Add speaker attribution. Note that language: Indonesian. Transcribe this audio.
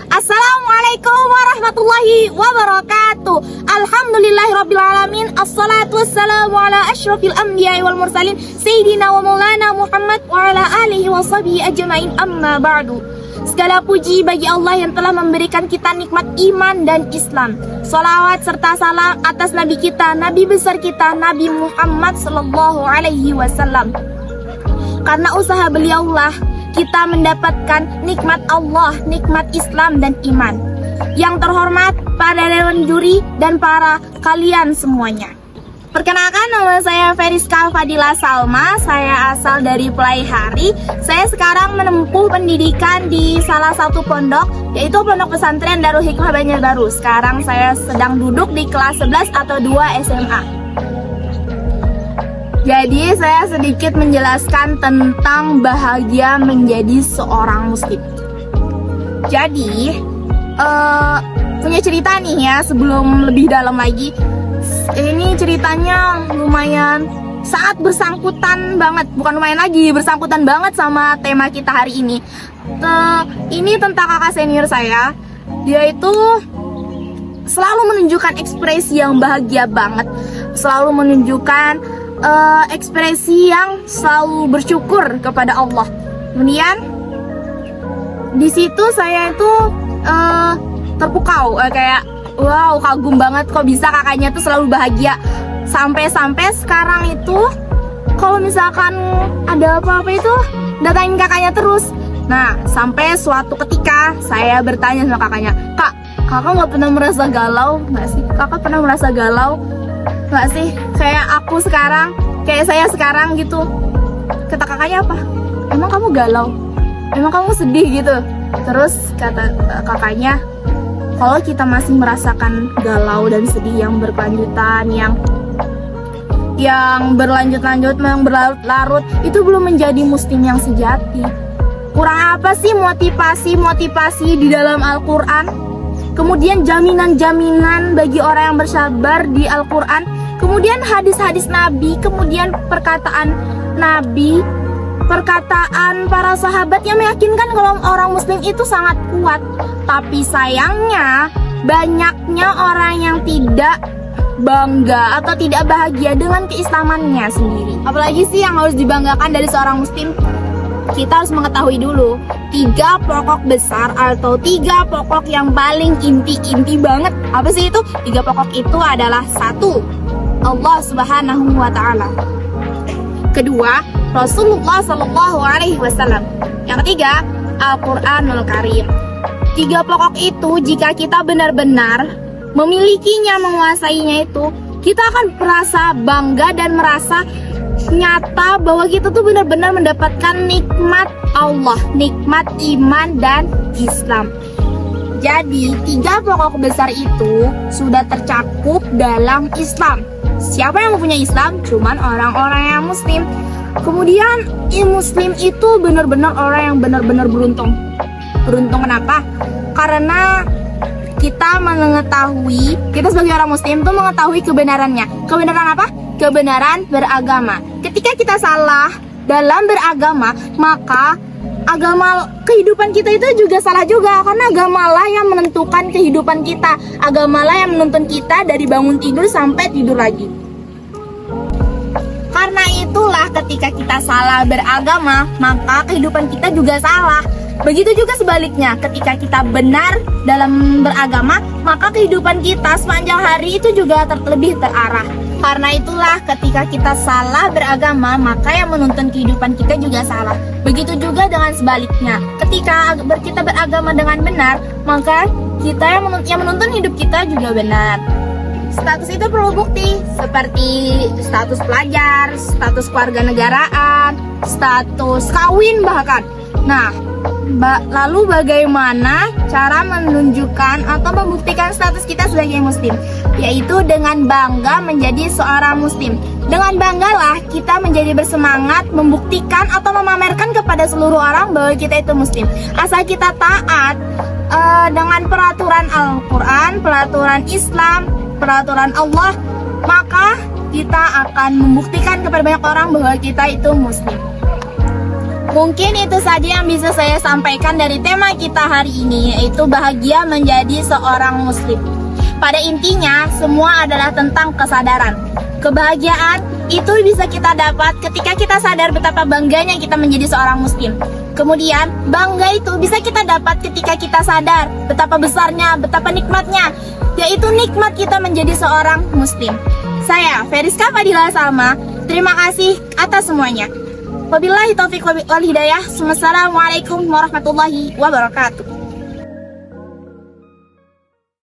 Speaker 1: Assalamualaikum warahmatullahi wabarakatuh. Alhamdulillahirrabbilalamin. Assalatu wassalamu ala ashrafil anbiya'i wal mursalin Sayyidina wa maulana Muhammad wa ala alihi wa sahbihi ajma'in, amma ba'du. Segala puji bagi Allah yang telah memberikan kita nikmat iman dan Islam. Salawat serta salam atas Nabi kita, Nabi besar kita, Nabi Muhammad sallallahu alaihi wasallam. Karena usaha beliaulah kita mendapatkan nikmat Allah, nikmat Islam dan iman. Yang terhormat para dewan juri dan para kalian semuanya. Perkenalkan, nama saya Feriska Fadila Salma. Saya asal dari Pelaihari. Saya sekarang menempuh pendidikan di salah satu pondok, yaitu Pondok Pesantren Darul Hikmah Banjarbaru. Sekarang saya sedang duduk di kelas 11 atau 2 SMA. Jadi saya sedikit menjelaskan tentang bahagia menjadi seorang muslim. Jadi punya cerita nih ya, sebelum lebih dalam lagi. Ini ceritanya lumayan sangat bersangkutan banget, bukan lumayan lagi, bersangkutan banget sama tema kita hari ini. Ini tentang kakak senior saya. Dia itu selalu menunjukkan ekspresi yang bahagia banget, selalu menunjukkan ekspresi yang selalu bersyukur kepada Allah. Kemudian di situ saya itu terpukau, kayak wow, kagum banget kok bisa kakaknya tuh selalu bahagia. Sampai-sampai sekarang itu kalau misalkan ada apa-apa itu datangin kakaknya terus. Nah, sampai suatu ketika saya bertanya sama kakaknya, kakak nggak pernah merasa galau nggak sih? Kakak pernah merasa galau nggak sih? Kayak aku sekarang, kayak saya sekarang gitu. Kata kakaknya apa? Emang kamu galau? Emang kamu sedih gitu? Terus kata kakaknya, kalau kita masih merasakan galau dan sedih yang berkelanjutan, yang berlanjut-lanjut, yang berlarut-larut, itu belum menjadi muslim yang sejati. Kurang apa sih motivasi di dalam Al-Quran? Kemudian jaminan-jaminan bagi orang yang bersabar di Al-Quran. Kemudian hadis-hadis Nabi, kemudian perkataan Nabi, perkataan para sahabat yang meyakinkan kalau orang muslim itu sangat kuat. Tapi sayangnya banyaknya orang yang tidak bangga atau tidak bahagia dengan keislamannya sendiri. Apalagi sih yang harus dibanggakan dari seorang muslim? Kita harus mengetahui dulu 3 pokok besar atau 3 pokok yang paling inti banget. Apa sih itu? 3 pokok itu adalah 1. Allah Subhanahu wa ta'ala. Kedua, Rasulullah Sallallahu Alaihi Wasallam. Yang ketiga, Al-Quranul Karim. 3 pokok itu jika kita benar-benar memilikinya, menguasainya itu, kita akan merasa bangga dan merasa nyata bahwa kita tuh benar-benar mendapatkan nikmat Allah, nikmat iman dan Islam. Jadi 3 pokok besar itu sudah tercakup dalam Islam. Siapa yang mempunyai Islam? Cuman orang-orang yang muslim. Kemudian muslim itu benar-benar orang yang benar-benar beruntung. Beruntung kenapa? Karena kita mengetahui, kita sebagai orang muslim itu mengetahui kebenarannya. Kebenaran apa? Kebenaran beragama. Ketika kita salah dalam beragama, maka kehidupan kita itu juga salah juga. Karena agamalah yang menentukan kehidupan kita. Agamalah yang menuntun kita dari bangun tidur sampai tidur lagi. Karena itulah ketika kita salah beragama, maka kehidupan kita juga salah. Begitu juga sebaliknya, ketika kita benar dalam beragama, maka kehidupan kita sepanjang hari itu juga lebih terarah. Karena itulah ketika kita salah beragama, maka yang menuntun kehidupan kita juga salah. Begitu juga dengan sebaliknya, ketika kita beragama dengan benar, maka kita yang menuntun hidup kita juga benar. Status itu perlu bukti, seperti status pelajar, status kewarganegaraan, status kawin bahkan. Nah, lalu bagaimana cara menunjukkan atau membuktikan status kita sebagai muslim? Yaitu dengan bangga menjadi seorang muslim. Dengan banggalah kita menjadi bersemangat membuktikan atau memamerkan kepada seluruh orang bahwa kita itu muslim. Asal kita taat dengan peraturan Al-Quran, peraturan Islam, peraturan Allah, maka kita akan membuktikan kepada banyak orang bahwa kita itu muslim. Mungkin itu saja yang bisa saya sampaikan dari tema kita hari ini, yaitu bahagia menjadi seorang muslim. Pada intinya, semua adalah tentang kesadaran. Kebahagiaan itu bisa kita dapat ketika kita sadar betapa bangganya kita menjadi seorang muslim. Kemudian, bangga itu bisa kita dapat ketika kita sadar betapa besarnya, betapa nikmatnya, yaitu nikmat kita menjadi seorang muslim. Saya, Feriska Fadila Salma, terima kasih atas semuanya. Wabillahi taufiq wal hidayah. Wassalamualaikum warahmatullahi wabarakatuh.